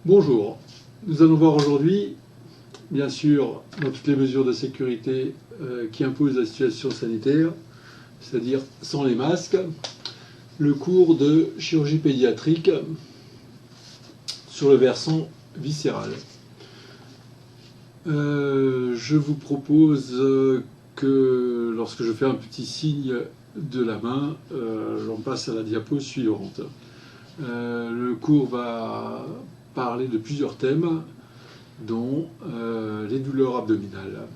Bonjour, nous allons voir aujourd'hui, bien sûr, dans toutes les mesures de sécurité qui imposent la situation sanitaire, c'est-à-dire sans les masques, le cours de chirurgie pédiatrique sur le versant viscéral. Je vous propose que lorsque je fais un petit signe de la main, l'on passe à la diapo suivante. Le cours va parler de plusieurs thèmes, dont les douleurs abdominales.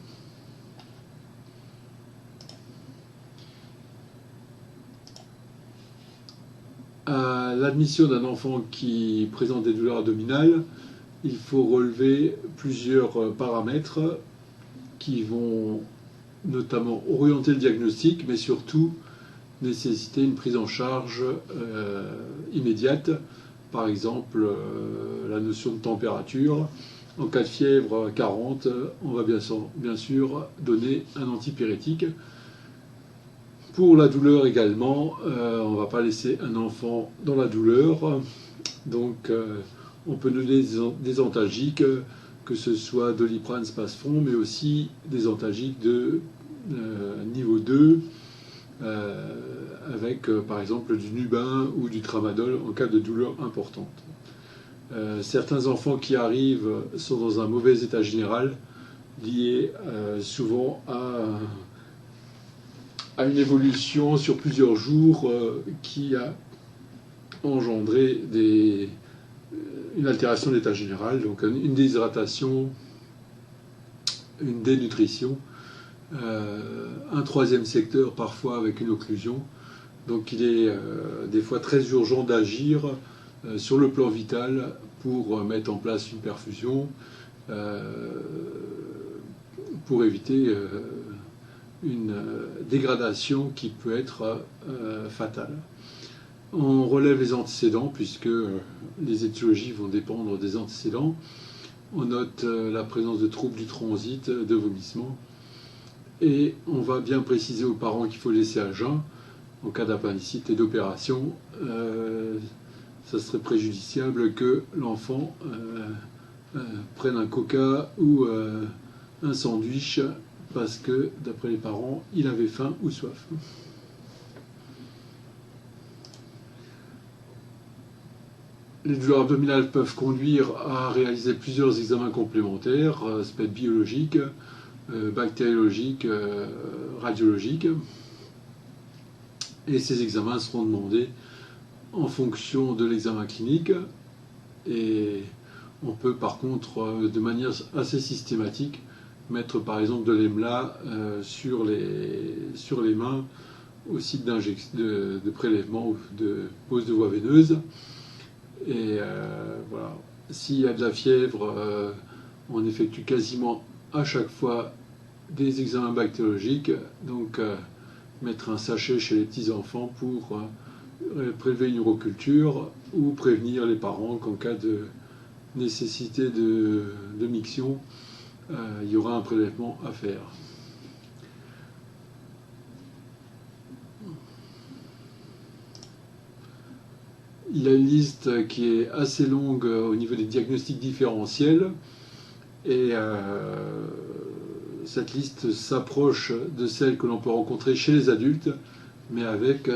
À l'admission d'un enfant qui présente des douleurs abdominales, il faut relever plusieurs paramètres qui vont notamment orienter le diagnostic, mais surtout nécessiter une prise en charge immédiate. Par exemple, la notion de température. En cas de fièvre 40, on va bien sûr donner un antipyrétique. Pour la douleur également, on ne va pas laisser un enfant dans la douleur. Donc on peut donner des antalgiques, que ce soit Doliprane, Spasfon, mais aussi des antalgiques de niveau 2, avec par exemple du Nubin ou du Tramadol en cas de douleur importante. Certains enfants qui arrivent sont dans un mauvais état général, lié souvent à une évolution sur plusieurs jours qui a engendré une altération de l'état général, donc une déshydratation, une dénutrition, un troisième secteur parfois avec une occlusion. Donc il est des fois très urgent d'agir sur le plan vital pour mettre en place une perfusion, pour éviter une dégradation qui peut être fatale. On relève les antécédents puisque les étiologies vont dépendre des antécédents. On note la présence de troubles du transit, de vomissements, et on va bien préciser aux parents qu'il faut laisser à jeun en cas d'appendicite et d'opération. Ça serait préjudiciable que l'enfant prenne un coca ou un sandwich parce que, d'après les parents, il avait faim ou soif. Les douleurs abdominales peuvent conduire à réaliser plusieurs examens complémentaires, ça peut être biologique, bactériologique, radiologique. Et ces examens seront demandés en fonction de l'examen clinique. Et on peut par contre, de manière assez systématique, mettre par exemple de l'EMLA sur les mains au site de prélèvement ou de pose de voie veineuse. Et voilà. S'il y a de la fièvre, on effectue quasiment à chaque fois des examens bactériologiques. Donc mettre un sachet chez les petits-enfants pour prélever une uroculture ou prévenir les parents qu'en cas de nécessité de miction, il y aura un prélèvement à faire. Il y a une liste qui est assez longue au niveau des diagnostics différentiels et cette liste s'approche de celle que l'on peut rencontrer chez les adultes, mais avec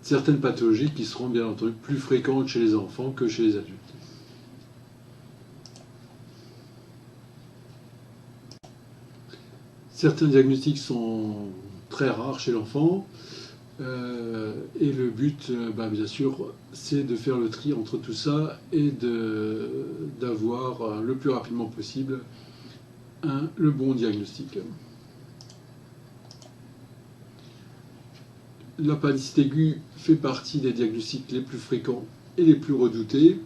certaines pathologies qui seront bien entendu plus fréquentes chez les enfants que chez les adultes. Certains diagnostics sont très rares chez l'enfant et le but, bien sûr, c'est de faire le tri entre tout ça et d'avoir le plus rapidement possible le bon diagnostic. L'appendicite aiguë fait partie des diagnostics les plus fréquents et les plus redoutés.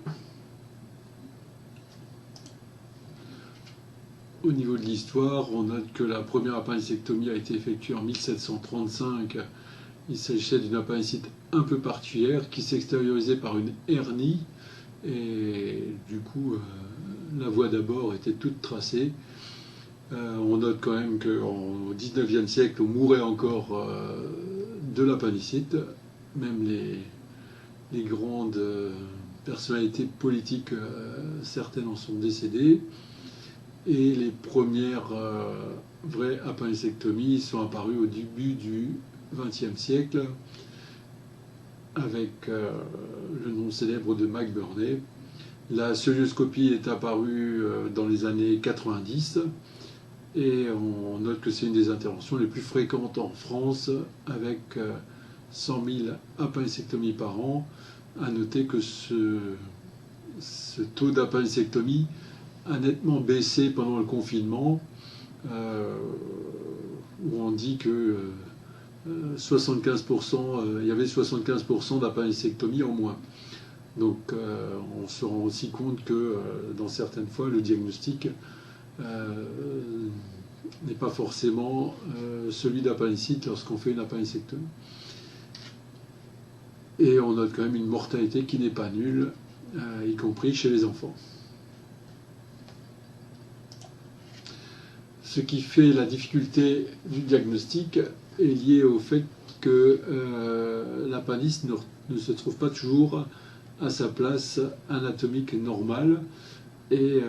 Au niveau de l'histoire, on note que la première appendicectomie a été effectuée en 1735. Il s'agissait d'une appendicite un peu particulière qui s'extériorisait par une hernie et du coup la voie d'abord était toute tracée. On note quand même qu'au XIXe siècle on mourait encore de l'appendicite, même les grandes personnalités politiques, certaines en sont décédées, et les premières vraies appendicectomies sont apparues au début du XXe siècle, avec le nom célèbre de McBurney. La cœlioscopie est apparue dans les années 90, et on note que c'est une des interventions les plus fréquentes en France, avec 100 000 appendicectomies par an. À noter que ce taux d'appendicectomie a nettement baissé pendant le confinement, où on dit que 75%, il y avait 75% d'appendicectomie en moins. Donc on se rend aussi compte que dans certaines fois, le diagnostic n'est pas forcément celui d'appendicite lorsqu'on fait une appendicectomie. Et on note quand même une mortalité qui n'est pas nulle, y compris chez les enfants. Ce qui fait la difficulté du diagnostic est lié au fait que l'appendice ne se trouve pas toujours à sa place anatomique normale, et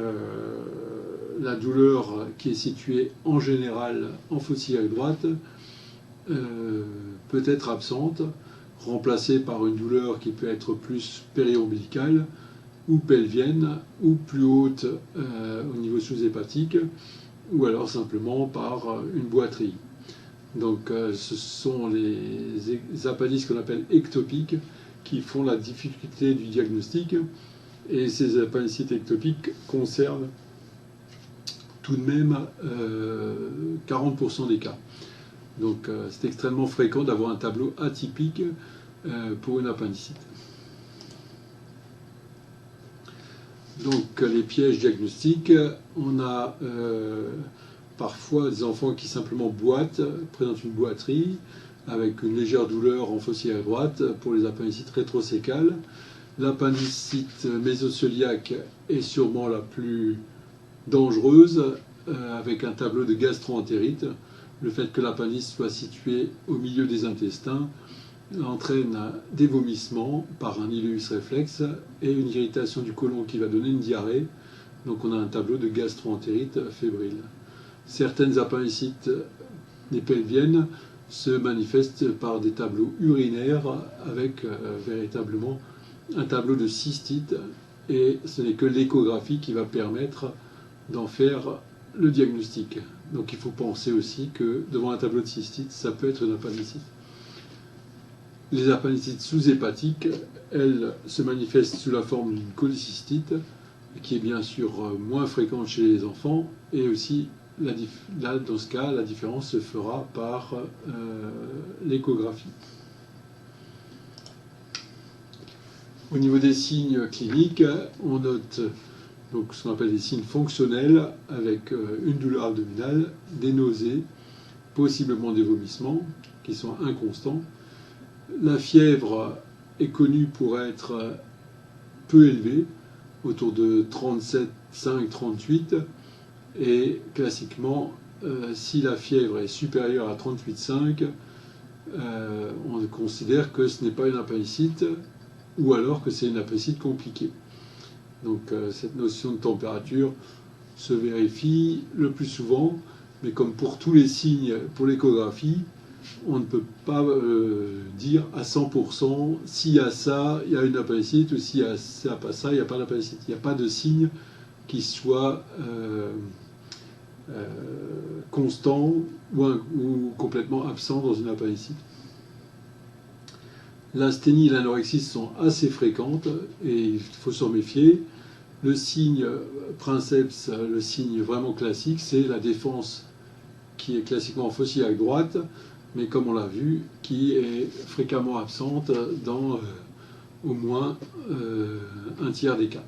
la douleur qui est située en général en fosse iliaque droite peut être absente, remplacée par une douleur qui peut être plus périombilicale ou pelvienne ou plus haute au niveau sous-hépatique, ou alors simplement par une boiterie. Donc ce sont les appendices qu'on appelle ectopiques qui font la difficulté du diagnostic, et ces appendicites ectopiques concernent tout de même 40% des cas. Donc c'est extrêmement fréquent d'avoir un tableau atypique pour une appendicite. Donc les pièges diagnostiques, on a parfois des enfants qui simplement boitent, présentent une boiterie avec une légère douleur en fosse iliaque droite pour les appendicites rétrocécales. L'appendicite mésocœliaque est sûrement la plus dangereuse, avec un tableau de gastro-entérite. Le fait que l'appendice soit situé au milieu des intestins entraîne des vomissements par un ileus réflexe et une irritation du côlon qui va donner une diarrhée. Donc on a un tableau de gastro-entérite fébrile. Certaines appendicites des pelviennes se manifestent par des tableaux urinaires avec véritablement un tableau de cystite, et ce n'est que l'échographie qui va permettre d'en faire le diagnostic. Donc il faut penser aussi que devant un tableau de cystite, ça peut être une appendicite. Les appendicites sous-hépatiques, elles se manifestent sous la forme d'une cholécystite, qui est bien sûr moins fréquente chez les enfants, et aussi là, dans ce cas, la différence se fera par l'échographie. Au niveau des signes cliniques, on note donc ce qu'on appelle des signes fonctionnels, avec une douleur abdominale, des nausées, possiblement des vomissements qui sont inconstants. La fièvre est connue pour être peu élevée, autour de 37,5, 38, et classiquement, si la fièvre est supérieure à 38,5, on considère que ce n'est pas une appendicite, ou alors que c'est une appendicite compliquée. Donc cette notion de température se vérifie le plus souvent, mais comme pour tous les signes pour l'échographie, on ne peut pas dire à 100% s'il y a ça, il y a une appendicite, ou s'il n'y a pas ça, il n'y a pas d'appendicite. Il n'y a pas de signe qui soit constant ou complètement absent dans une appendicite. L'asthénie et l'anorexie sont assez fréquentes et il faut s'en méfier. Le signe princeps, le signe vraiment classique, c'est la défense qui est classiquement en fosse iliaque droite, mais comme on l'a vu, qui est fréquemment absente dans au moins un tiers des cas.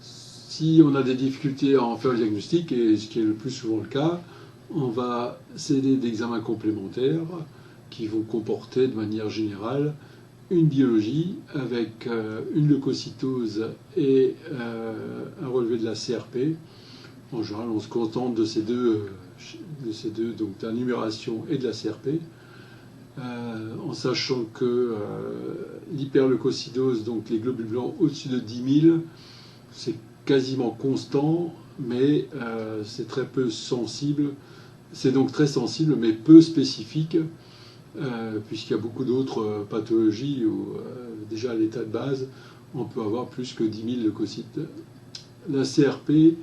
Si on a des difficultés à en faire le diagnostic, et ce qui est le plus souvent le cas, on va s'aider d'examens complémentaires qui vont comporter de manière générale une biologie avec une leucocytose et un relevé de la CRP. En général, on se contente de ces deux donc de la numération et de la CRP. en sachant que l'hyperleucocidose, donc les globules blancs au-dessus de 10 000, c'est quasiment constant, mais c'est très peu sensible. C'est donc très sensible, mais peu spécifique, puisqu'il y a beaucoup d'autres pathologies où déjà à l'état de base, on peut avoir plus que 10 000 leucocytes. La CRP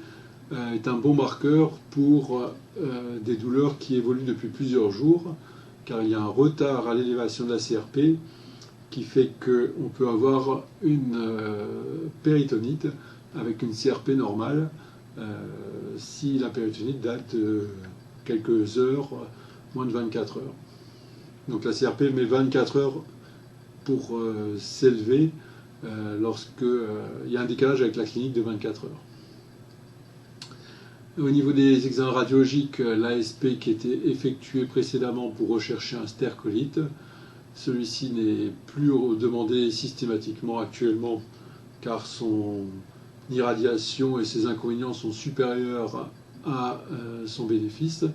est un bon marqueur pour des douleurs qui évoluent depuis plusieurs jours, car il y a un retard à l'élévation de la CRP qui fait qu'on peut avoir une péritonite avec une CRP normale si la péritonite date de quelques heures, moins de 24 heures. Donc la CRP met 24 heures pour s'élever lorsqu'il y a un décalage avec la clinique de 24 heures. Au niveau des examens radiologiques, l'ASP qui était effectué précédemment pour rechercher un stercolite, celui-ci n'est plus demandé systématiquement actuellement car son irradiation et ses inconvénients sont supérieurs à son bénéfice,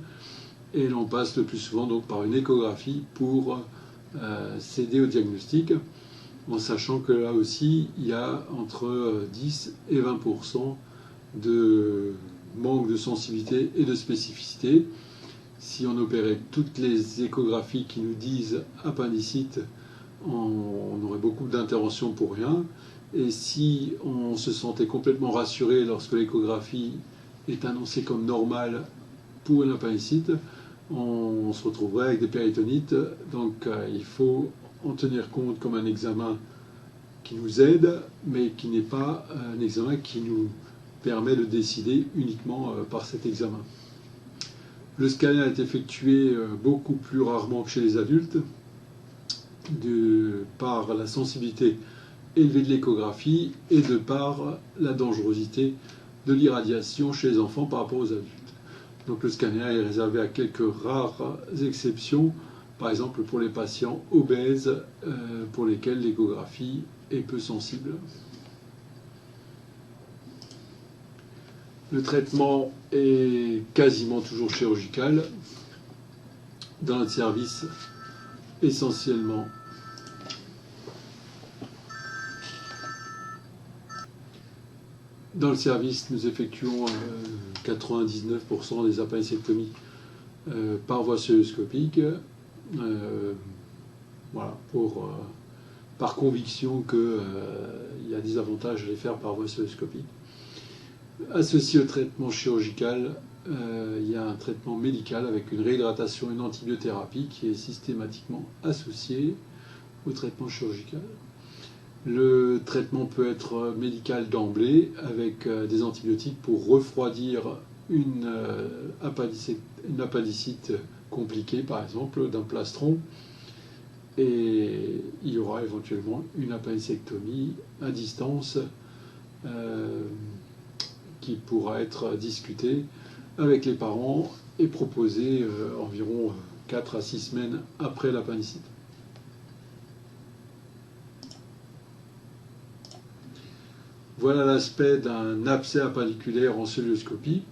et l'on passe le plus souvent donc par une échographie pour s'aider au diagnostic, en sachant que là aussi il y a entre 10 et 20% de manque de sensibilité et de spécificité. Si on opérait toutes les échographies qui nous disent appendicite, on aurait beaucoup d'interventions pour rien. Et si on se sentait complètement rassuré lorsque l'échographie est annoncée comme normale pour une appendicite, on se retrouverait avec des péritonites. Donc il faut en tenir compte comme un examen qui nous aide, mais qui n'est pas un examen qui nous permet de décider uniquement par cet examen. Le scanner est effectué beaucoup plus rarement que chez les adultes, par la sensibilité élevée de l'échographie et de par la dangerosité de l'irradiation chez les enfants par rapport aux adultes. Donc le scanner est réservé à quelques rares exceptions, par exemple pour les patients obèses pour lesquels l'échographie est peu sensible. Le traitement est quasiment toujours chirurgical. Dans notre service, essentiellement dans le service, nous effectuons 99% des appendicectomies par voie cœlioscopique, voilà, par conviction qu'il y a des avantages à les faire par voie cœlioscopique. Associé au traitement chirurgical, il y a un traitement médical avec une réhydratation et une antibiothérapie qui est systématiquement associée au traitement chirurgical. Le traitement peut être médical d'emblée avec des antibiotiques pour refroidir une appendicite compliquée, par exemple d'un plastron, et il y aura éventuellement une appendicectomie à distance qui pourra être discutée avec les parents et proposée environ 4 à 6 semaines après l'appendicite. Voilà l'aspect d'un abcès appendiculaire en cœlioscopie.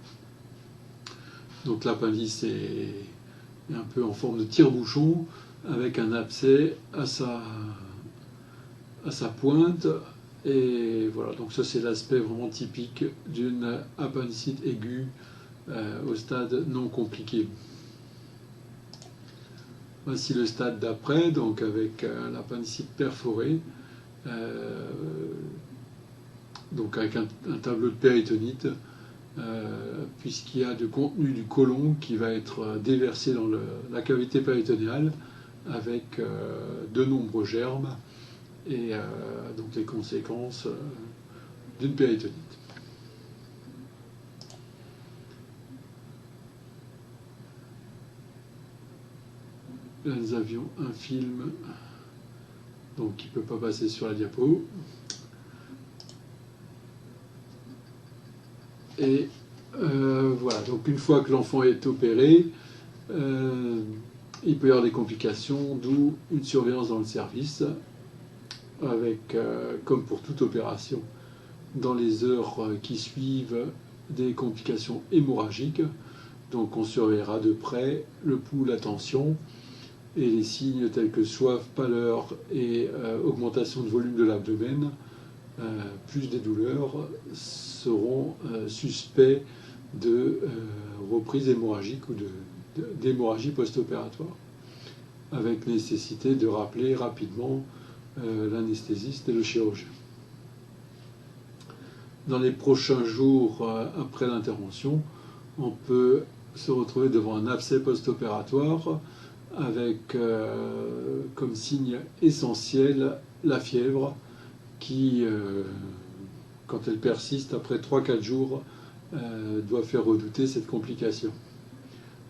Donc l'appendice est un peu en forme de tire-bouchon avec un abcès à sa pointe. Et voilà, donc ça c'est l'aspect vraiment typique d'une appendicite aiguë au stade non compliqué. Voici le stade d'après, donc avec l'appendicite perforée, donc avec un tableau de péritonite, puisqu'il y a du contenu du côlon qui va être déversé dans la cavité péritonéale avec de nombreux germes et donc les conséquences d'une péritonite. Là, nous avions un film donc, qui ne peut pas passer sur la diapo. Et voilà, donc une fois que l'enfant est opéré, il peut y avoir des complications, d'où une surveillance dans le service, avec, comme pour toute opération, dans les heures qui suivent, des complications hémorragiques. Donc on surveillera de près le pouls, la tension, Et les signes tels que soif, pâleur et augmentation de volume de l'abdomen, plus des douleurs, seront suspects de reprise hémorragique ou d'hémorragie post-opératoire, avec nécessité de rappeler rapidement l'anesthésiste et le chirurgien. Dans les prochains jours après l'intervention, on peut se retrouver devant un abcès post-opératoire avec comme signe essentiel la fièvre qui, quand elle persiste après 3-4 jours, doit faire redouter cette complication.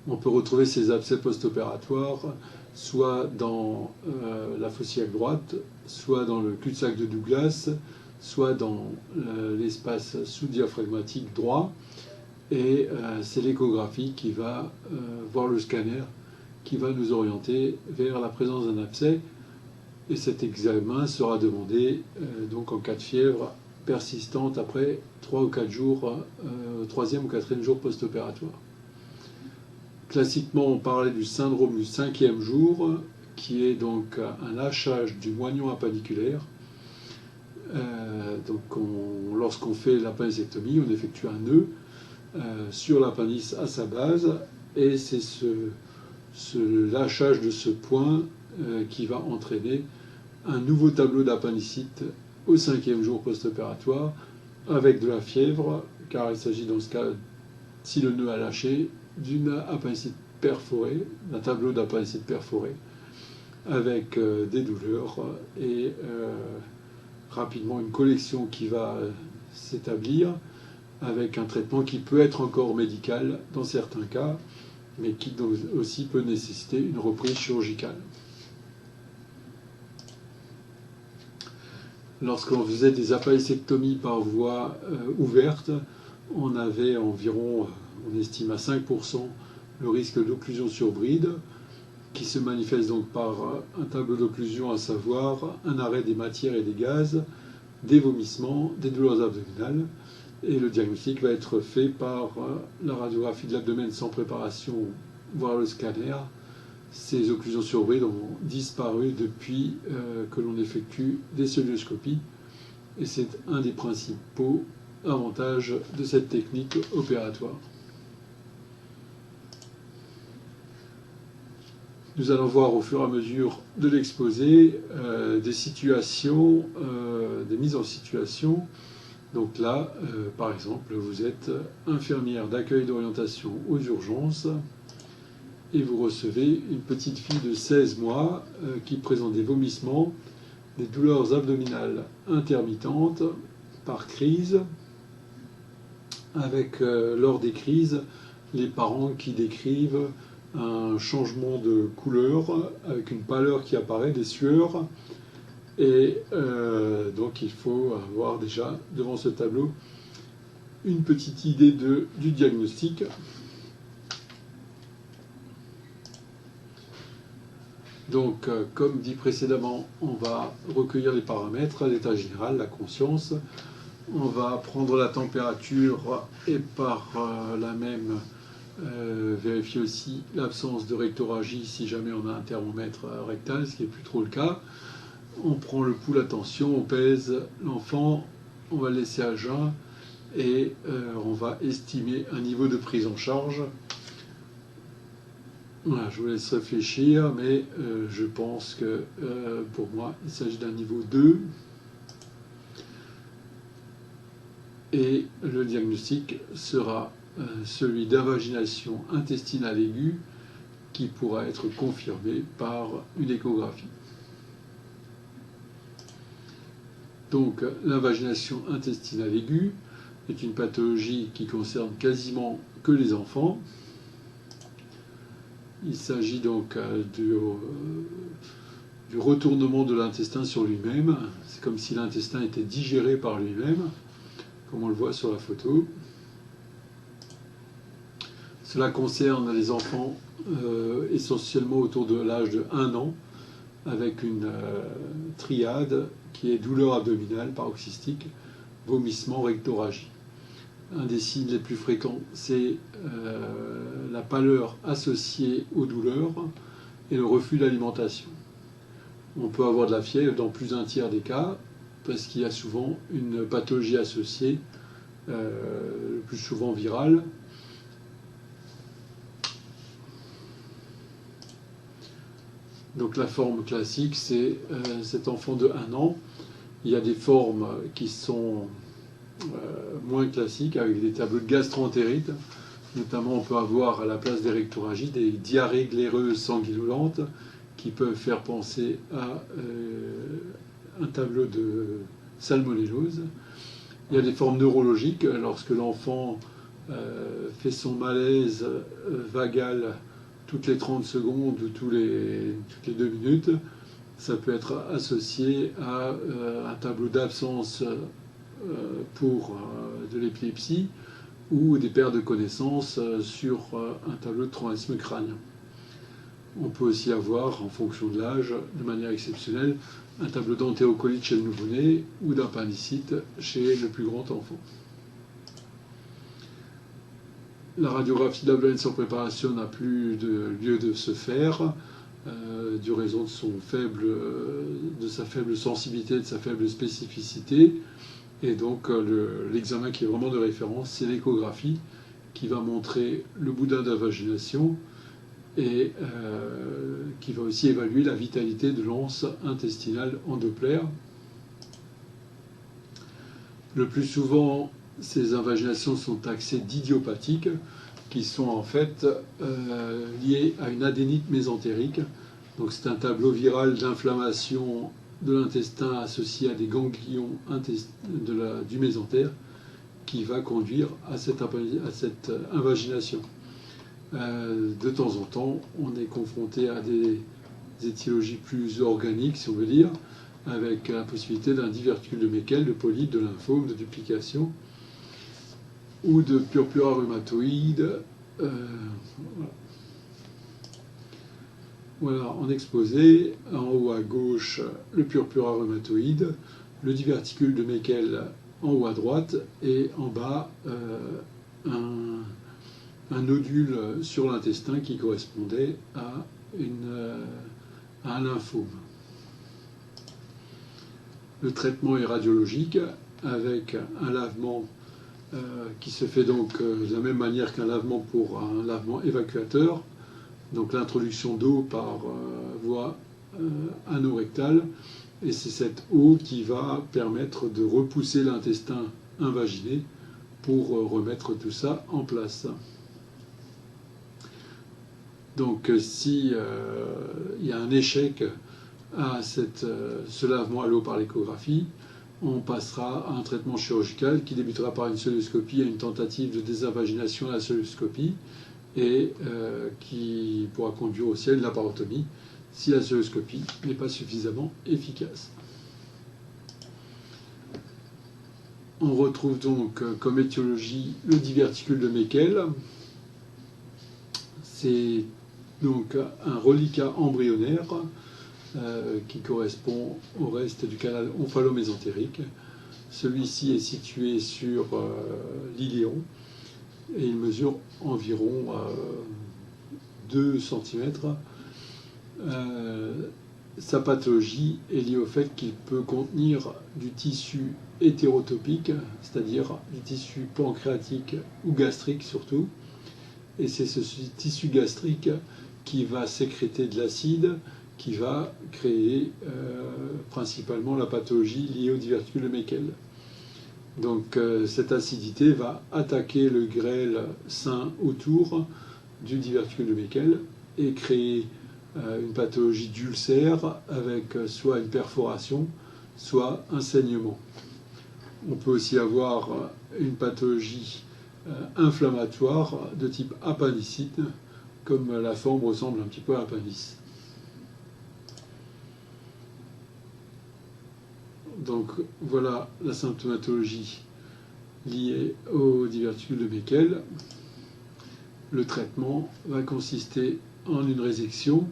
On peut retrouver ces abcès post-opératoires soit dans la faucille droite, soit dans le cul-de-sac de Douglas, soit dans l'espace sous-diaphragmatique droit. Et c'est l'échographie qui va, voire le scanner, qui va nous orienter vers la présence d'un abcès. Et cet examen sera demandé donc en cas de fièvre persistante après 3 ou 4 jours, 3e ou 4e jour post-opératoire. Classiquement, on parlait du syndrome du 5e jour, qui est donc un lâchage du moignon appenniculaire. Donc lorsqu'on fait l'appendicectomie, on effectue un nœud sur l'appendice à sa base, et c'est ce lâchage de ce point qui va entraîner un nouveau tableau d'appendicite au 5e jour post-opératoire, avec de la fièvre, car il s'agit dans ce cas, si le nœud a lâché, d'une appendicite perforée, d'un tableau d'appendicite perforée, avec des douleurs et rapidement une collection qui va s'établir, avec un traitement qui peut être encore médical dans certains cas, mais qui aussi peut nécessiter une reprise chirurgicale. Lorsqu'on faisait des appendicectomies par voie ouverte, on avait environ, on estime à 5%, le risque d'occlusion sur bride, qui se manifeste donc par un tableau d'occlusion, à savoir un arrêt des matières et des gaz, des vomissements, des douleurs abdominales. Et le diagnostic va être fait par la radiographie de l'abdomen sans préparation, voire le scanner. Ces occlusions sur bride ont disparu depuis que l'on effectue des cœlioscopies. Et c'est un des principaux avantages de cette technique opératoire. Nous allons voir au fur et à mesure de l'exposé des situations, des mises en situation. Donc là, par exemple, vous êtes infirmière d'accueil d'orientation aux urgences et vous recevez une petite fille de 16 mois qui présente des vomissements, des douleurs abdominales intermittentes par crise, avec lors des crises, les parents qui décrivent un changement de couleur avec une pâleur qui apparaît, des sueurs. Et donc il faut avoir déjà devant ce tableau une petite idée du diagnostic. Donc comme dit précédemment, on va recueillir les paramètres, l'état général, la conscience. On va prendre la température et par la même vérifier aussi l'absence de rectorragie si jamais on a un thermomètre rectal, ce qui n'est plus trop le cas. On prend le pouls, la tension, on pèse l'enfant, on va le laisser à jeun et on va estimer un niveau de prise en charge. Voilà, je vous laisse réfléchir, mais je pense que pour moi, il s'agit d'un niveau 2. Et le diagnostic sera celui d'invagination intestinale aiguë qui pourra être confirmé par une échographie. Donc l'invagination intestinale aiguë est une pathologie qui concerne quasiment que les enfants. Il s'agit donc du retournement de l'intestin sur lui-même. C'est comme si l'intestin était digéré par lui-même, comme on le voit sur la photo. Cela concerne les enfants essentiellement autour de l'âge de 1 an, avec une triade qui est douleur abdominale paroxystique, vomissement, rectorragie. Un des signes les plus fréquents, c'est la pâleur associée aux douleurs, et le refus d'alimentation. On peut avoir de la fièvre dans plus d'un tiers des cas, parce qu'il y a souvent une pathologie associée, le plus souvent virale. Donc la forme classique, c'est cet enfant de 1 an. Il y a des formes qui sont moins classiques, avec des tableaux de gastro-entérite. Notamment, on peut avoir à la place des rectorragies des diarrhées glaireuses sanguinolentes qui peuvent faire penser à un tableau de salmonellose. Il y a des formes neurologiques, lorsque l'enfant fait son malaise vagal toutes les 30 secondes ou toutes les 2 minutes. Ça peut être associé à un tableau d'absence pour de l'épilepsie ou des pertes de connaissances sur un tableau de traumatisme crânien. On peut aussi avoir, en fonction de l'âge, de manière exceptionnelle, un tableau d'entérocolite chez le nouveau-né ou d'appendicite chez le plus grand enfant. La radiographie d'abdomen sans préparation n'a plus de lieu de se faire, du raison de sa faible sensibilité, de sa faible spécificité. Et donc l'examen qui est vraiment de référence, c'est l'échographie, qui va montrer le boudin d'invagination et qui va aussi évaluer la vitalité de l'anse intestinale en Doppler. Le plus souvent, ces invaginations sont taxées d'idiopathiques, qui sont en fait liées à une adénite mésentérique. Donc c'est un tableau viral d'inflammation de l'intestin associé à des ganglions du mésentère qui va conduire à cette invagination. De temps en temps, on est confronté à des étiologies plus organiques, si on veut dire, avec la possibilité d'un diverticule de Meckel, de polype, de lymphome, de duplication, ou de purpura rhumatoïde. Voilà, en exposé, en haut à gauche, le purpura rhumatoïde, le diverticule de Meckel en haut à droite, et en bas, un nodule sur l'intestin qui correspondait à un lymphome. Le traitement est radiologique, avec un lavement qui se fait donc de la même manière qu'un lavement pour un lavement évacuateur, donc l'introduction d'eau par voie anorectale, et c'est cette eau qui va permettre de repousser l'intestin invaginé pour remettre tout ça en place. Donc si il y a un échec à ce lavement à l'eau par l'échographie, on passera à un traitement chirurgical qui débutera par une cœlioscopie et une tentative de désinvagination à la cœlioscopie, et qui pourra conduire aussi à une laparotomie si la cœlioscopie n'est pas suffisamment efficace. On retrouve donc comme étiologie le diverticule de Meckel. C'est donc un reliquat embryonnaire qui correspond au reste du canal omphalo-mésentérique. Celui-ci est situé sur l'iléon et il mesure environ 2 cm. Sa pathologie est liée au fait qu'il peut contenir du tissu hétérotopique, c'est-à-dire du tissu pancréatique ou gastrique surtout. Et c'est ce tissu gastrique qui va sécréter de l'acide, qui va créer principalement la pathologie liée au diverticule de Meckel. Donc cette acidité va attaquer le grêle sain autour du diverticule de Meckel et créer une pathologie d'ulcère avec soit une perforation, soit un saignement. On peut aussi avoir une pathologie inflammatoire de type appendicite, comme la forme ressemble un petit peu à l'appendice. Donc voilà la symptomatologie liée au diverticule de Meckel. Le traitement va consister en une résection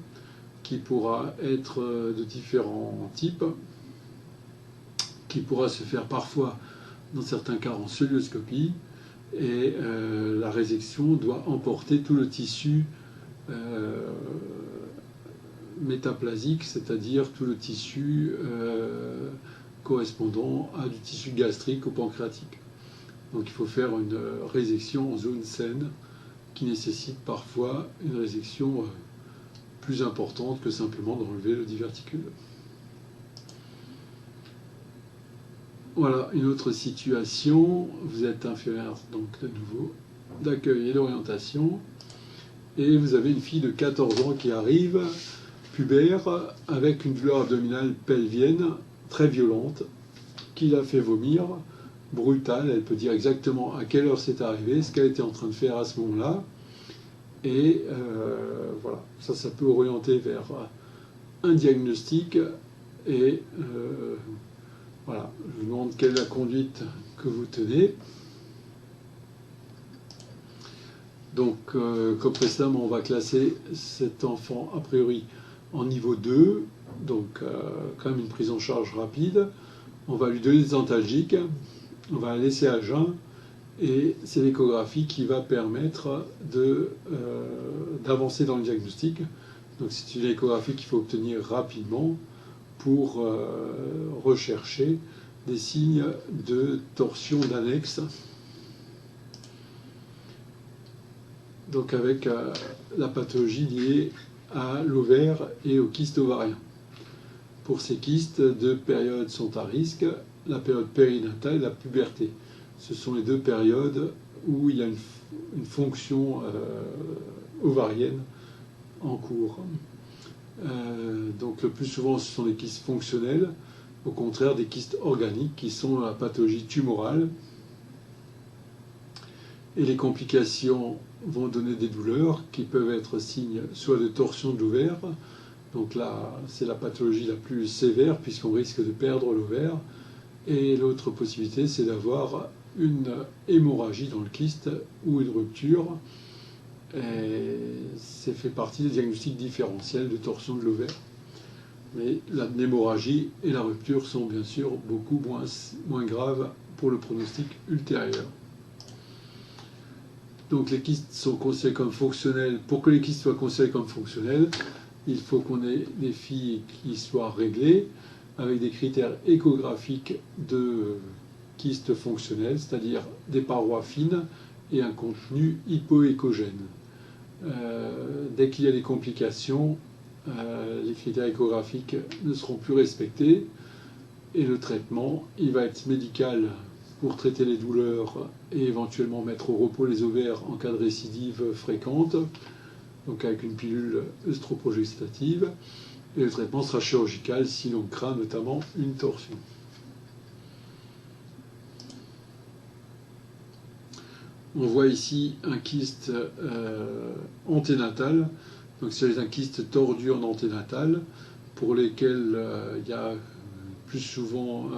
qui pourra être de différents types, qui pourra se faire parfois, dans certains cas, en cœlioscopie, et la résection doit emporter tout le tissu métaplasique, c'est-à-dire tout le tissu correspondant à du tissu gastrique ou pancréatique. Donc il faut faire une résection en zone saine qui nécessite parfois une résection plus importante que simplement d'enlever le diverticule. Voilà une autre situation. Vous êtes infirmière, donc de nouveau, d'accueil et d'orientation. Et vous avez une fille de 14 ans qui arrive, pubère, avec une douleur abdominale pelvienne très violente, qui la fait vomir, brutale. Elle peut dire exactement à quelle heure c'est arrivé, ce qu'elle était en train de faire à ce moment-là. Et voilà, ça peut orienter vers un diagnostic. Et voilà, je vous demande quelle est la conduite que vous tenez. Donc, comme précédemment, on va classer cet enfant, a priori, en niveau 2, donc quand même une prise en charge rapide. On va lui donner des antalgiques, on va la laisser à jeun, et c'est l'échographie qui va permettre d'avancer dans le diagnostic. Donc c'est une échographie qu'il faut obtenir rapidement pour rechercher des signes de torsion d'annexe. Donc avec la pathologie liée à l'ovaire et aux kystes ovariens. Pour ces kystes, deux périodes sont à risque, la période périnatale et la puberté. Ce sont les deux périodes où il y a une fonction ovarienne en cours. Donc le plus souvent, ce sont des kystes fonctionnels, au contraire des kystes organiques qui sont la pathologie tumorale. Et les complications vont donner des douleurs qui peuvent être signes soit de torsion de l'ovaire, donc là c'est la pathologie la plus sévère puisqu'on risque de perdre l'ovaire, et l'autre possibilité c'est d'avoir une hémorragie dans le kyste ou une rupture, et c'est fait partie des diagnostics différentiels de torsion de l'ovaire. Mais l'hémorragie et la rupture sont bien sûr beaucoup moins graves pour le pronostic ultérieur. Donc les kystes sont considérés comme fonctionnels. Pour que les kystes soient considérés comme fonctionnels, il faut qu'on ait des filles qui soient réglées avec des critères échographiques de kystes fonctionnels, c'est-à-dire des parois fines et un contenu hypoéchogène. Dès qu'il y a des complications, les critères échographiques ne seront plus respectés et le traitement, il va être médical pour traiter les douleurs et éventuellement mettre au repos les ovaires en cas de récidive fréquente, donc avec une pilule œstroprogestative, et le traitement sera chirurgical si l'on craint notamment une torsion. On voit ici un kyste anténatal, donc c'est un kyste tordu en anténatal, pour lesquels il y a plus souvent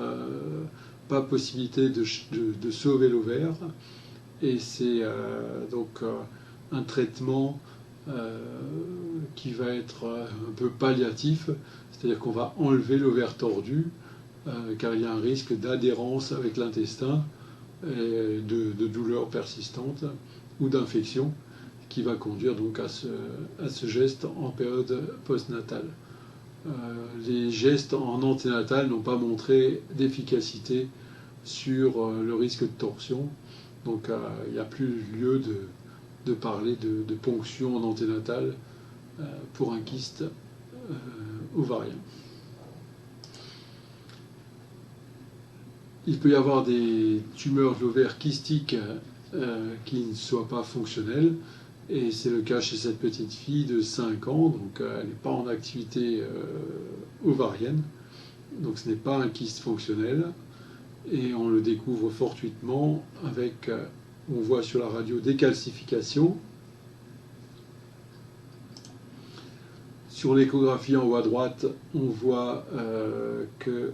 pas possibilité de sauver l'ovaire, et c'est donc un traitement qui va être un peu palliatif, c'est-à-dire qu'on va enlever l'ovaire tordu car il y a un risque d'adhérence avec l'intestin et de douleurs persistantes ou d'infection qui va conduire donc à ce geste en période postnatale. Les gestes en anténatal n'ont pas montré d'efficacité sur le risque de torsion, donc il n'y a plus lieu de parler de ponction en anténatal pour un kyste ovarien. Il peut y avoir des tumeurs de l'ovaire kystiques qui ne soient pas fonctionnelles, et c'est le cas chez cette petite fille de 5 ans, donc elle n'est pas en activité ovarienne, donc ce n'est pas un kyste fonctionnel, et on le découvre fortuitement avec, on voit sur la radio, des calcifications. Sur l'échographie en haut à droite, on voit que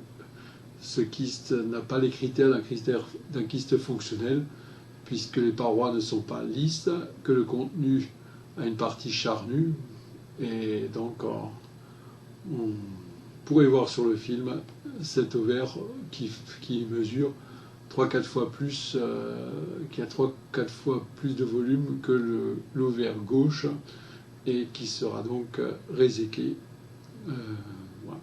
ce kyste n'a pas les critères d'un kyste fonctionnel, puisque les parois ne sont pas lisses, que le contenu a une partie charnue, et donc on pourrait voir sur le film cet ovaire qui mesure 3-4 fois plus, qui a 3-4 fois plus de volume que l'ovaire gauche, et qui sera donc réséqué Voilà.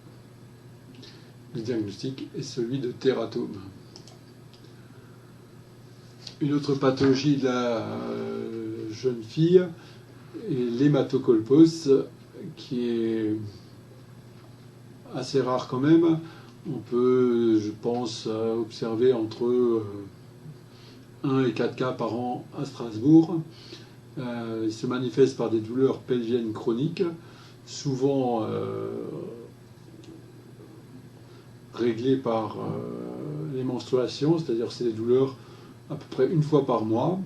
Le diagnostic est celui de tératome. Une autre pathologie de la jeune fille est l'hématocolpos, qui est assez rare quand même. On peut, je pense, observer entre 1 et 4 cas par an à Strasbourg. Il se manifeste par des douleurs pelviennes chroniques, souvent réglées par les menstruations, c'est-à-dire c'est des douleurs à peu près une fois par mois.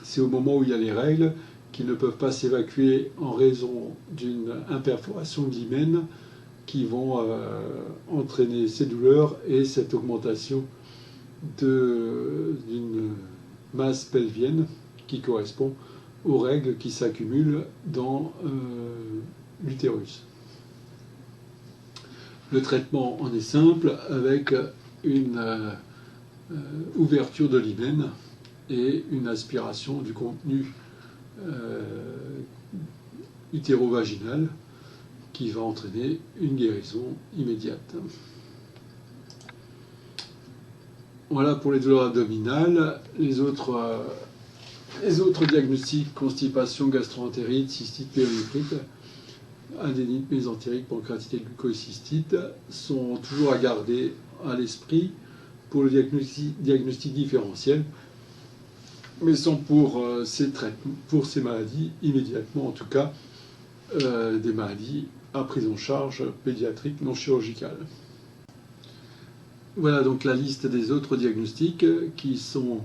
C'est au moment où il y a les règles qui ne peuvent pas s'évacuer en raison d'une imperforation de l'hymen qui vont entraîner ces douleurs et cette augmentation d'une masse pelvienne qui correspond aux règles qui s'accumulent dans l'utérus. Le traitement en est simple avec une ouverture de l'hymen et une aspiration du contenu utérovaginal qui va entraîner une guérison immédiate. Voilà pour les douleurs abdominales. Les autres diagnostics, constipation, gastro-entérite, cystite périnéphrique, adénite mésentérique, pancréatite et glucosystite, sont toujours à garder à l'esprit pour le diagnostic différentiel, mais sont pour ces maladies, immédiatement en tout cas, des maladies à prise en charge pédiatrique non chirurgicale. Voilà donc la liste des autres diagnostics qui sont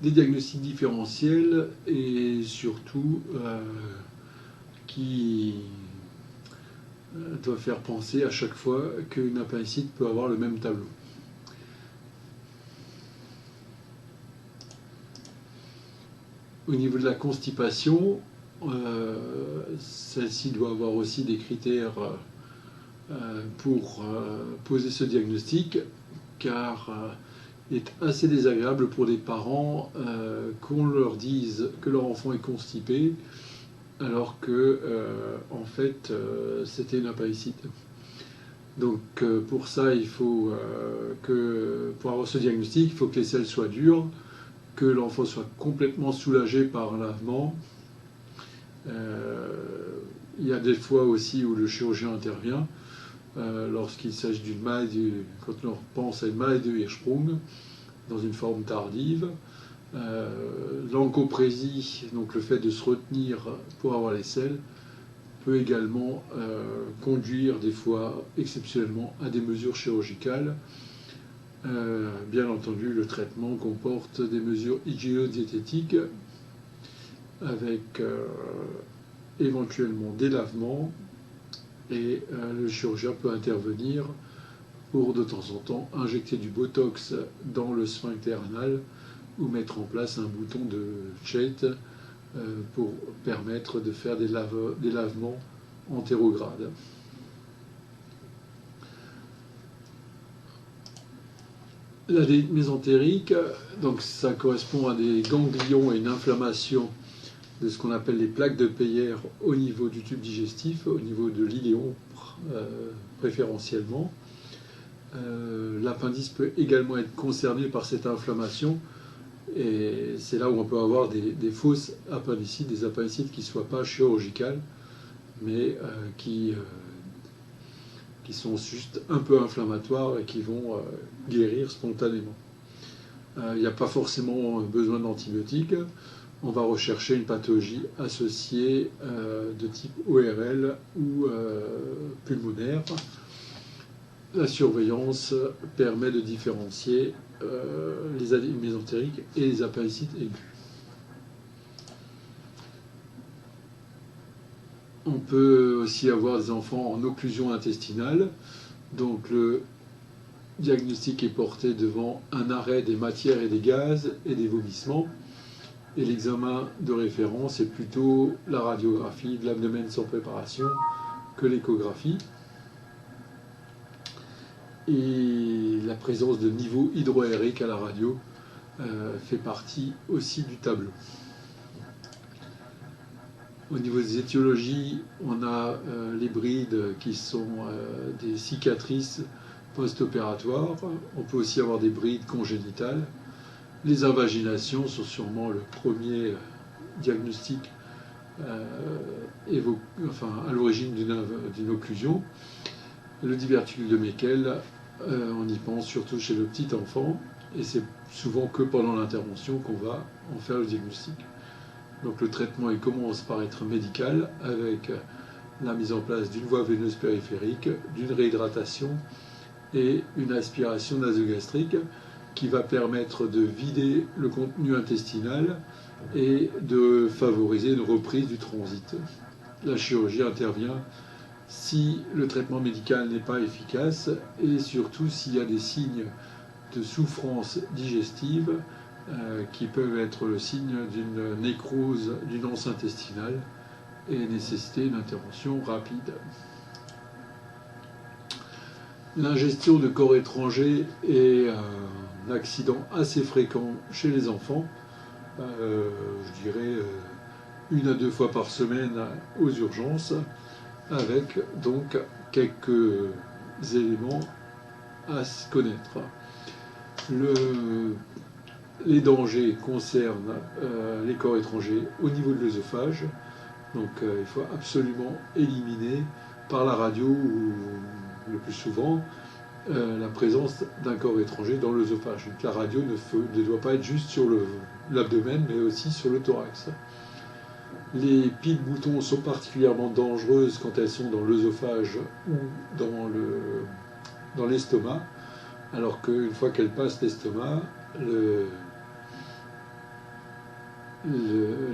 des diagnostics différentiels et surtout qui doivent faire penser à chaque fois qu'une appendicite peut avoir le même tableau. Au niveau de la constipation, celle-ci doit avoir aussi des critères pour poser ce diagnostic, car il est assez désagréable pour des parents qu'on leur dise que leur enfant est constipé, alors que en fait c'était une appendicite. Donc pour ça, il faut pour avoir ce diagnostic, il faut que les selles soient dures, que l'enfant soit complètement soulagé par un lavement. Il y a des fois aussi où le chirurgien intervient, lorsqu'il s'agit d'une maladie, quand on pense à une maladie de Hirschsprung, dans une forme tardive. L'encoprésie, donc le fait de se retenir pour avoir les selles, peut également conduire des fois exceptionnellement à des mesures chirurgicales. Bien entendu, le traitement comporte des mesures hygiéno-diététiques avec éventuellement des lavements, et le chirurgien peut intervenir pour de temps en temps injecter du botox dans le sphincter anal ou mettre en place un bouton de Chait pour permettre de faire des lavements antérogrades. L'adénite mésentérique, donc ça correspond à des ganglions et une inflammation de ce qu'on appelle les plaques de Peyer au niveau du tube digestif, au niveau de l'iléon préférentiellement. L'appendice peut également être concerné par cette inflammation, et c'est là où on peut avoir des fausses appendicites, des appendicites qui ne soient pas chirurgicales, mais qui sont juste un peu inflammatoires et qui vont guérir spontanément. Il n'y a pas forcément besoin d'antibiotiques. On va rechercher une pathologie associée de type ORL ou pulmonaire. La surveillance permet de différencier les adénites mésentériques et les appendicites aigus. On peut aussi avoir des enfants en occlusion intestinale. Donc le diagnostic est porté devant un arrêt des matières et des gaz et des vomissements. Et l'examen de référence est plutôt la radiographie de l'abdomen sans préparation que l'échographie. Et la présence de niveaux hydroaériques à la radio fait partie aussi du tableau. Au niveau des étiologies, on a les brides qui sont des cicatrices post-opératoires. On peut aussi avoir des brides congénitales. Les invaginations sont sûrement le premier diagnostic à l'origine d'une occlusion. Le diverticule de Meckel, on y pense surtout chez le petit enfant, et c'est souvent que pendant l'intervention qu'on va en faire le diagnostic. Donc le traitement il commence par être médical avec la mise en place d'une voie veineuse périphérique, d'une réhydratation et une aspiration nasogastrique qui va permettre de vider le contenu intestinal et de favoriser une reprise du transit. La chirurgie intervient si le traitement médical n'est pas efficace et surtout s'il y a des signes de souffrance digestive qui peuvent être le signe d'une nécrose d'une anse intestinale et nécessiter une intervention rapide. L'ingestion de corps étrangers est un accident assez fréquent chez les enfants, je dirais 1 à 2 fois par semaine aux urgences, avec donc quelques éléments à se connaître. Les dangers concernent les corps étrangers au niveau de l'œsophage, donc il faut absolument éliminer par la radio ou le plus souvent la présence d'un corps étranger dans l'œsophage. Donc la radio ne doit pas être juste sur l'abdomen mais aussi sur le thorax. Les piles-boutons sont particulièrement dangereuses quand elles sont dans l'œsophage ou dans l'estomac, alors qu'une fois qu'elles passent l'estomac,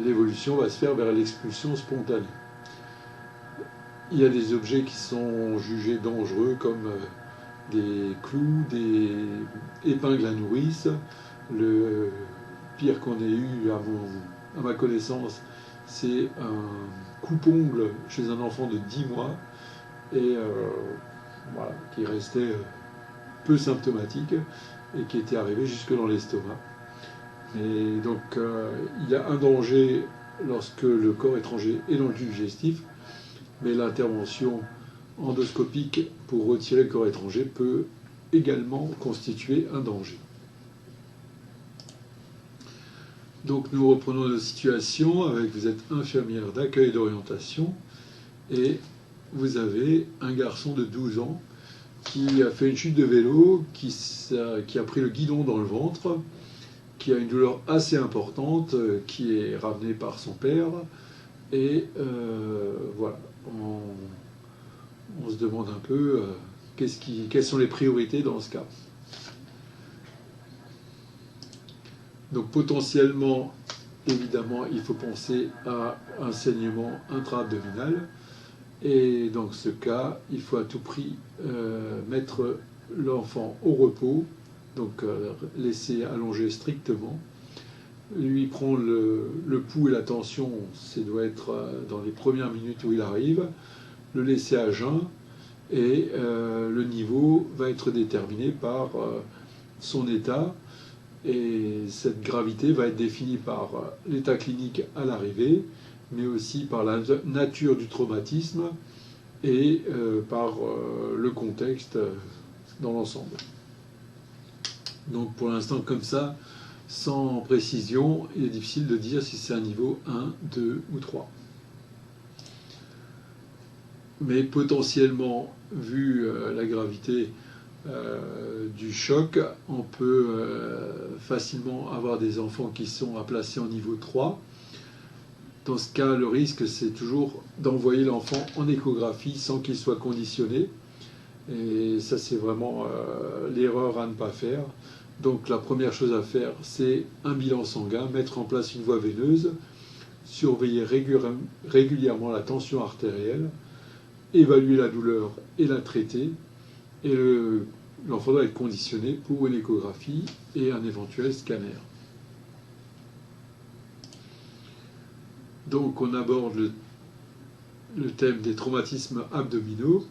l'évolution va se faire vers l'expulsion spontanée. Il y a des objets qui sont jugés dangereux comme des clous, des épingles à nourrice. Le pire qu'on ait eu à ma connaissance, c'est un coupe-ongle chez un enfant de 10 mois et voilà, qui restait peu symptomatique et qui était arrivé jusque dans l'estomac. Et donc il y a un danger lorsque le corps étranger est dans le tube digestif, mais l'intervention endoscopique pour retirer le corps étranger peut également constituer un danger. Donc nous reprenons notre situation avec vous êtes infirmière d'accueil et d'orientation et vous avez un garçon de 12 ans qui a fait une chute de vélo, qui a pris le guidon dans le ventre, qui a une douleur assez importante, qui est ramenée par son père. Et voilà, on se demande un peu quelles sont les priorités dans ce cas. Donc potentiellement, évidemment, il faut penser à un saignement intra-abdominal. Et dans ce cas, il faut à tout prix mettre l'enfant au repos, donc laisser allonger strictement. Lui prendre le pouls et la tension, ça doit être dans les premières minutes où il arrive, le laisser à jeun, et le niveau va être déterminé par son état, et cette gravité va être définie par l'état clinique à l'arrivée, mais aussi par la nature du traumatisme et par le contexte dans l'ensemble. Donc pour l'instant, comme ça, sans précision, il est difficile de dire si c'est un niveau 1, 2 ou 3. Mais potentiellement, vu la gravité du choc, on peut facilement avoir des enfants qui sont à placer en niveau 3. Dans ce cas, le risque, c'est toujours d'envoyer l'enfant en échographie sans qu'il soit conditionné. Et ça, c'est vraiment l'erreur à ne pas faire. Donc la première chose à faire, c'est un bilan sanguin, mettre en place une voie veineuse, surveiller régulièrement la tension artérielle, évaluer la douleur et la traiter. Et l'enfant doit être conditionné pour une échographie et un éventuel scanner. Donc on aborde le thème des traumatismes abdominaux,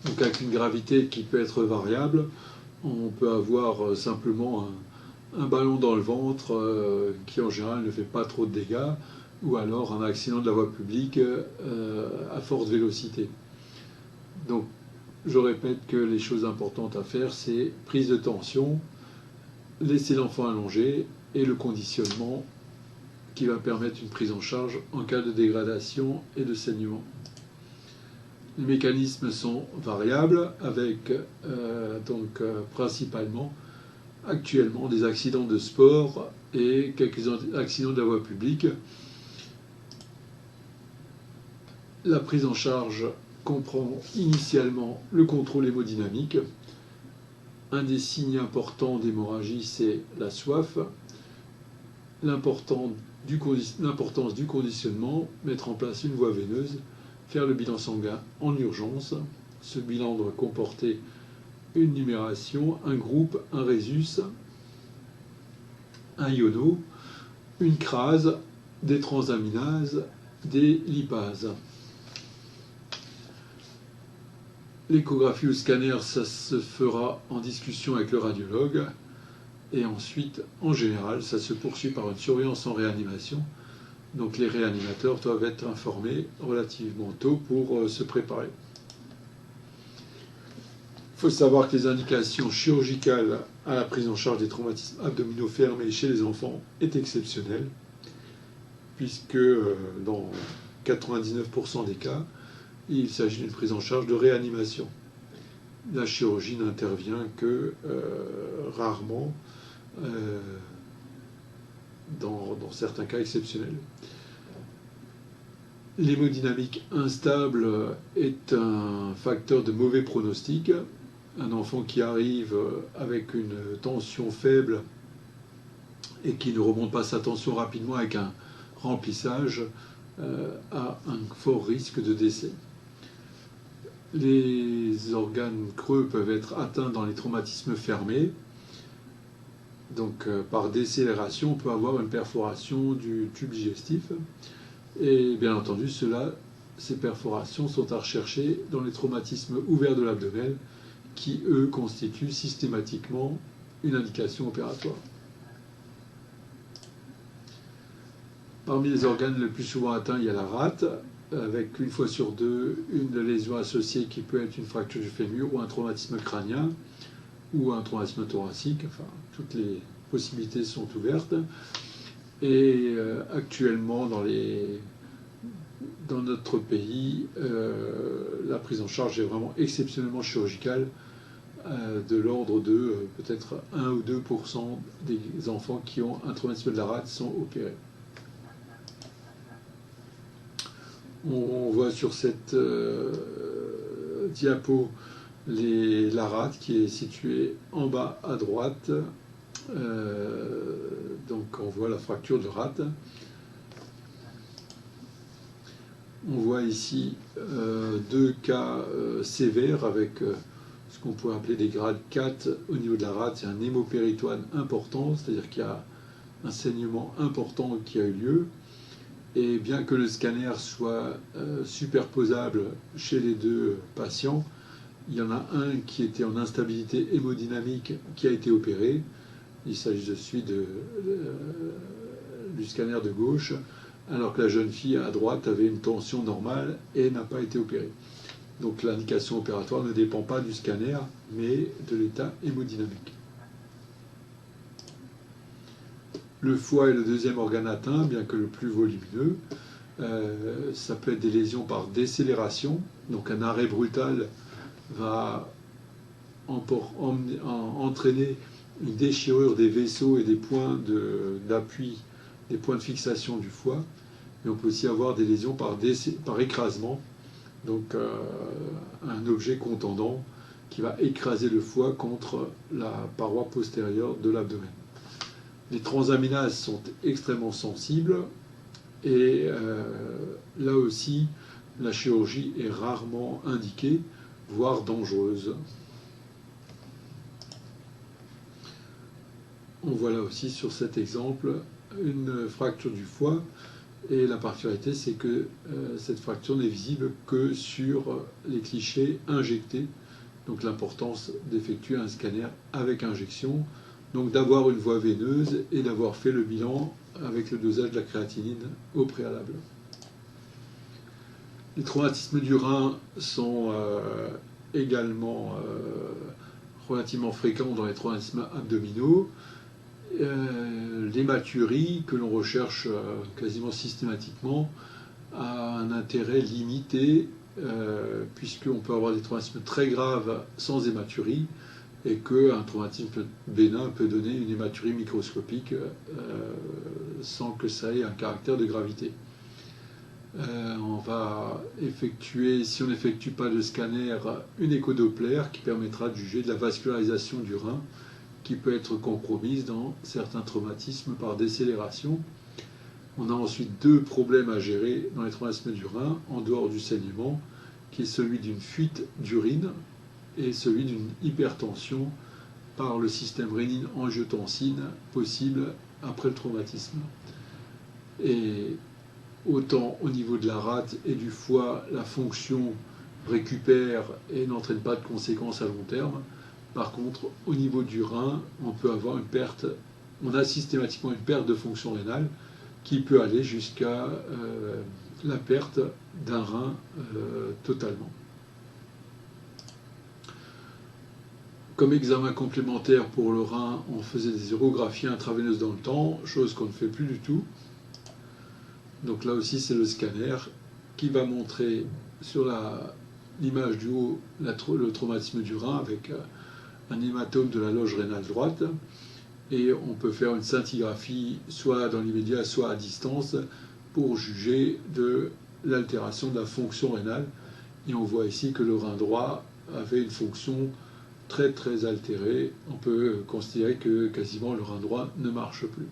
donc avec une gravité qui peut être variable. On peut avoir simplement un ballon dans le ventre qui en général ne fait pas trop de dégâts, ou alors un accident de la voie publique à forte vélocité. Donc, je répète que les choses importantes à faire, c'est prise de tension, laisser l'enfant allongé et le conditionnement qui va permettre une prise en charge en cas de dégradation et de saignement. Les mécanismes sont variables avec principalement actuellement des accidents de sport et quelques accidents de la voie publique. La prise en charge comprend initialement le contrôle hémodynamique. Un des signes importants d'hémorragie, c'est la soif. L'importance du conditionnement, mettre en place une voie veineuse, faire le bilan sanguin en urgence. Ce bilan doit comporter une numération, un groupe, un résus, un iono, une crase, des transaminases, des lipases. L'échographie ou scanner, ça se fera en discussion avec le radiologue. Et ensuite, en général, ça se poursuit par une surveillance en réanimation. Donc les réanimateurs doivent être informés relativement tôt pour se préparer. Il faut savoir que les indications chirurgicales à la prise en charge des traumatismes abdominaux fermés chez les enfants est exceptionnelle, puisque dans 99% des cas, il s'agit d'une prise en charge de réanimation. La chirurgie n'intervient que rarement dans certains cas exceptionnels. L'hémodynamique instable est un facteur de mauvais pronostic. Un enfant qui arrive avec une tension faible et qui ne remonte pas sa tension rapidement avec un remplissage a un fort risque de décès. Les organes creux peuvent être atteints dans les traumatismes fermés. Donc par décélération, on peut avoir une perforation du tube digestif. Et bien entendu, ces perforations sont à rechercher dans les traumatismes ouverts de l'abdomen, qui, eux, constituent systématiquement une indication opératoire. Parmi les organes les plus souvent atteints, il y a la rate, avec une fois sur deux une lésion associée qui peut être une fracture du fémur ou un traumatisme crânien ou un traumatisme thoracique. Enfin, toutes les possibilités sont ouvertes. Et actuellement, dans notre pays, la prise en charge est vraiment exceptionnellement chirurgicale, de l'ordre de peut-être 1 ou 2% des enfants qui ont un traumatisme de la rate sont opérés. On voit sur cette diapo la rate qui est située en bas à droite. Donc on voit la fracture de rate. On voit ici deux cas sévères avec ce qu'on pourrait appeler des grades 4 au niveau de la rate. Il y a un hémopéritoine important, c'est-à-dire qu'il y a un saignement important qui a eu lieu. Et bien que le scanner soit superposable chez les deux patients, il y en a un qui était en instabilité hémodynamique qui a été opéré. Il s'agit de celui du scanner de gauche, alors que la jeune fille à droite avait une tension normale et n'a pas été opérée. Donc l'indication opératoire ne dépend pas du scanner, mais de l'état hémodynamique. Le foie est le deuxième organe atteint, bien que le plus volumineux. Ça peut être des lésions par décélération, donc un arrêt brutal va entraîner une déchirure des vaisseaux et des points d'appui, des points de fixation du foie. Mais on peut aussi avoir des lésions par écrasement, donc un objet contendant qui va écraser le foie contre la paroi postérieure de l'abdomen. Les transaminases sont extrêmement sensibles et là aussi, la chirurgie est rarement indiquée, voire dangereuse. On voit là aussi sur cet exemple une fracture du foie et la particularité c'est que cette fracture n'est visible que sur les clichés injectés. Donc l'importance d'effectuer un scanner avec injection, donc d'avoir une voie veineuse et d'avoir fait le bilan avec le dosage de la créatinine au préalable. Les traumatismes du rein sont également relativement fréquents dans les traumatismes abdominaux. L'hématurie, que l'on recherche quasiment systématiquement, a un intérêt limité, puisqu'on peut avoir des traumatismes très graves sans hématurie, et qu'un traumatisme bénin peut donner une hématurie microscopique sans que ça ait un caractère de gravité. On va effectuer, si on n'effectue pas de scanner, une échodoppler qui permettra de juger de la vascularisation du rein, qui peut être compromise dans certains traumatismes par décélération. On a ensuite deux problèmes à gérer dans les traumatismes du rein, en dehors du saignement, qui est celui d'une fuite d'urine et celui d'une hypertension par le système rénine-angiotensine possible après le traumatisme. Et autant au niveau de la rate et du foie, la fonction récupère et n'entraîne pas de conséquences à long terme. Par contre, au niveau du rein, on peut avoir une perte, on a systématiquement une perte de fonction rénale qui peut aller jusqu'à la perte d'un rein totalement. Comme examen complémentaire pour le rein, on faisait des urographies intraveineuses dans le temps, chose qu'on ne fait plus du tout. Donc là aussi, c'est le scanner qui va montrer sur l'image du haut le traumatisme du rein avec un hématome de la loge rénale droite. Et on peut faire une scintigraphie soit dans l'immédiat, soit à distance pour juger de l'altération de la fonction rénale. Et on voit ici que le rein droit avait une fonction très très altérée. On peut considérer que quasiment le rein droit ne marche plus.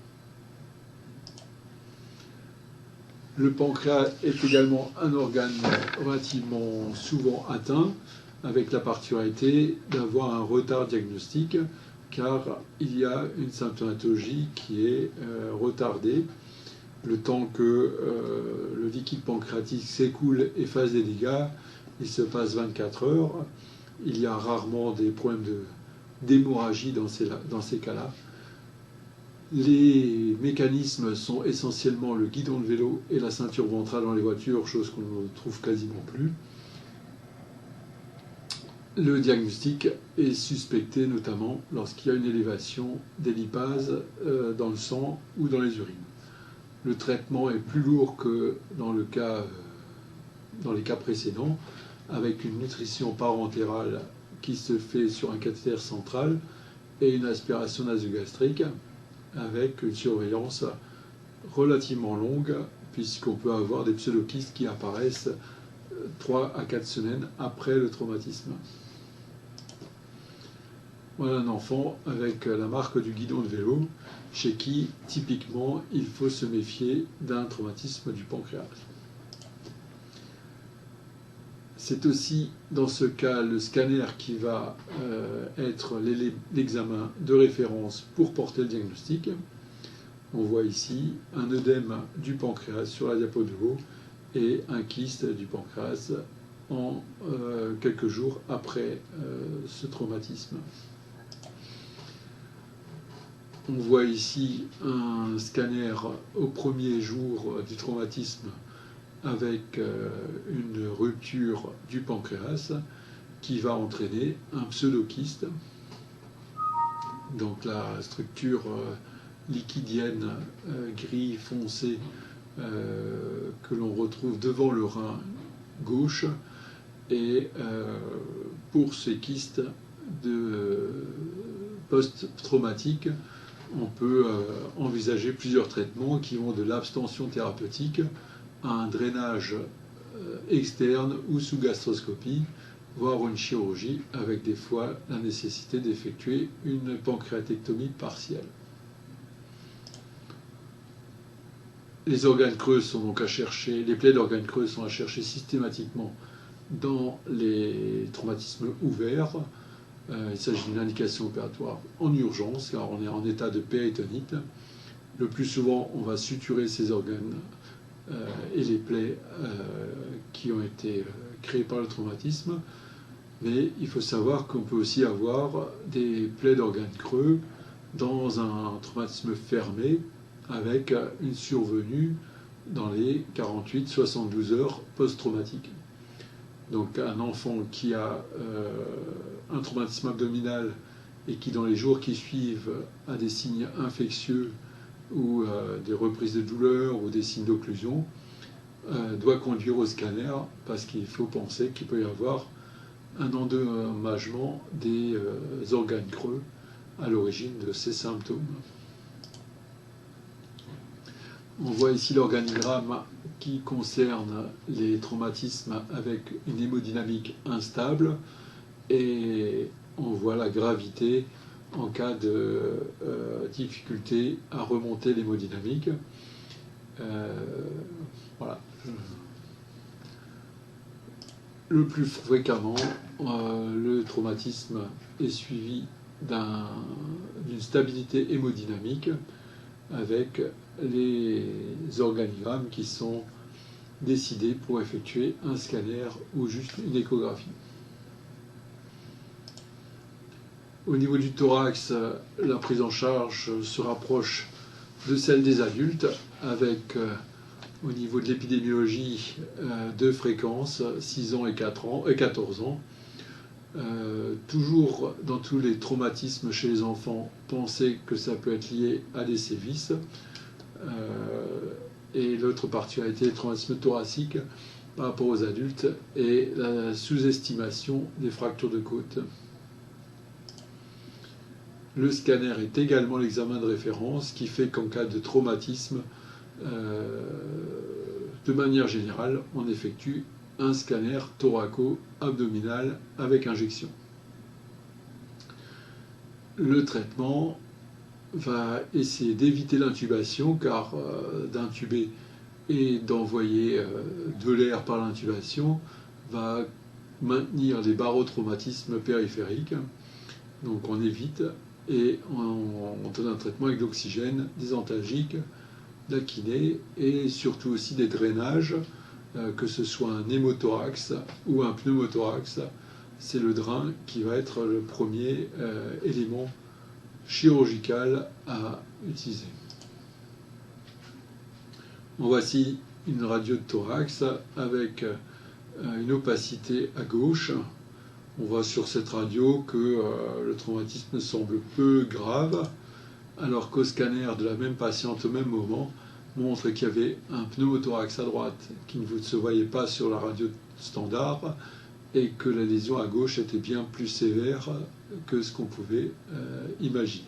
Le pancréas est également un organe relativement souvent atteint, avec la particularité d'avoir un retard diagnostique, car il y a une symptomatologie qui est retardée. Le temps que le liquide pancréatique s'écoule et fasse des dégâts, il se passe 24 heures. Il y a rarement des problèmes d'hémorragie dans ces cas-là. Les mécanismes sont essentiellement le guidon de vélo et la ceinture ventrale dans les voitures, chose qu'on ne trouve quasiment plus. Le diagnostic est suspecté notamment lorsqu'il y a une élévation des lipases dans le sang ou dans les urines. Le traitement est plus lourd que dans les cas précédents, avec une nutrition parentérale qui se fait sur un cathéter central et une aspiration nasogastrique avec une surveillance relativement longue, puisqu'on peut avoir des pseudokystes qui apparaissent 3 à 4 semaines après le traumatisme. Voilà un enfant avec la marque du guidon de vélo, chez qui, typiquement, il faut se méfier d'un traumatisme du pancréas. C'est aussi, dans ce cas, le scanner qui va être l'examen de référence pour porter le diagnostic. On voit ici un œdème du pancréas sur la diapo de haut et un kyste du pancréas en quelques jours après ce traumatisme. On voit ici un scanner au premier jour du traumatisme avec une rupture du pancréas qui va entraîner un pseudokyste. Donc la structure liquidienne gris foncé que l'on retrouve devant le rein gauche. Et pour ces kystes post-traumatiques, on peut envisager plusieurs traitements qui vont de l'abstention thérapeutique à un drainage externe ou sous gastroscopie, voire une chirurgie, avec des fois la nécessité d'effectuer une pancréatectomie partielle. Les organes creux sont donc à chercher, les plaies d'organes creux sont à chercher systématiquement dans les traumatismes ouverts. Il s'agit d'une indication opératoire en urgence, car on est en état de péritonite. Le plus souvent, on va suturer ces organes et les plaies qui ont été créées par le traumatisme. Mais il faut savoir qu'on peut aussi avoir des plaies d'organes creux dans un traumatisme fermé, avec une survenue dans les 48-72 heures post-traumatiques. Donc un enfant qui a un traumatisme abdominal et qui dans les jours qui suivent a des signes infectieux ou des reprises de douleur ou des signes d'occlusion, doit conduire au scanner parce qu'il faut penser qu'il peut y avoir un endommagement des organes creux à l'origine de ces symptômes. On voit ici l'organigramme qui concerne les traumatismes avec une hémodynamique instable et on voit la gravité en cas de difficulté à remonter l'hémodynamique. Voilà. Le plus fréquemment, le traumatisme est suivi d'une stabilité hémodynamique avec les organigrammes qui sont décidés pour effectuer un scanner ou juste une échographie. Au niveau du thorax, la prise en charge se rapproche de celle des adultes avec, au niveau de l'épidémiologie, deux fréquences, 6 ans et 14 ans. Toujours dans tous les traumatismes chez les enfants, pensez que ça peut être lié à des sévices. Et l'autre particularité des traumatismes thoraciques par rapport aux adultes est la sous-estimation des fractures de côte. Le scanner est également l'examen de référence qui fait qu'en cas de traumatisme, de manière générale, on effectue un scanner thoraco-abdominal avec injection. Le traitement va essayer d'éviter l'intubation car d'intuber et d'envoyer de l'air par l'intubation va maintenir les barotraumatismes périphériques. Donc on évite et on donne un traitement avec de l'oxygène, des antalgiques, de la kiné et surtout aussi des drainages, que ce soit un hémothorax ou un pneumothorax. C'est le drain qui va être le premier élément chirurgical à utiliser. Voici une radio de thorax avec une opacité à gauche. On voit sur cette radio que le traumatisme semble peu grave, alors qu'au scanner de la même patiente au même moment montre qu'il y avait un pneumothorax à droite qui ne se voyait pas sur la radio standard et que la lésion à gauche était bien plus sévère que ce qu'on pouvait imaginer.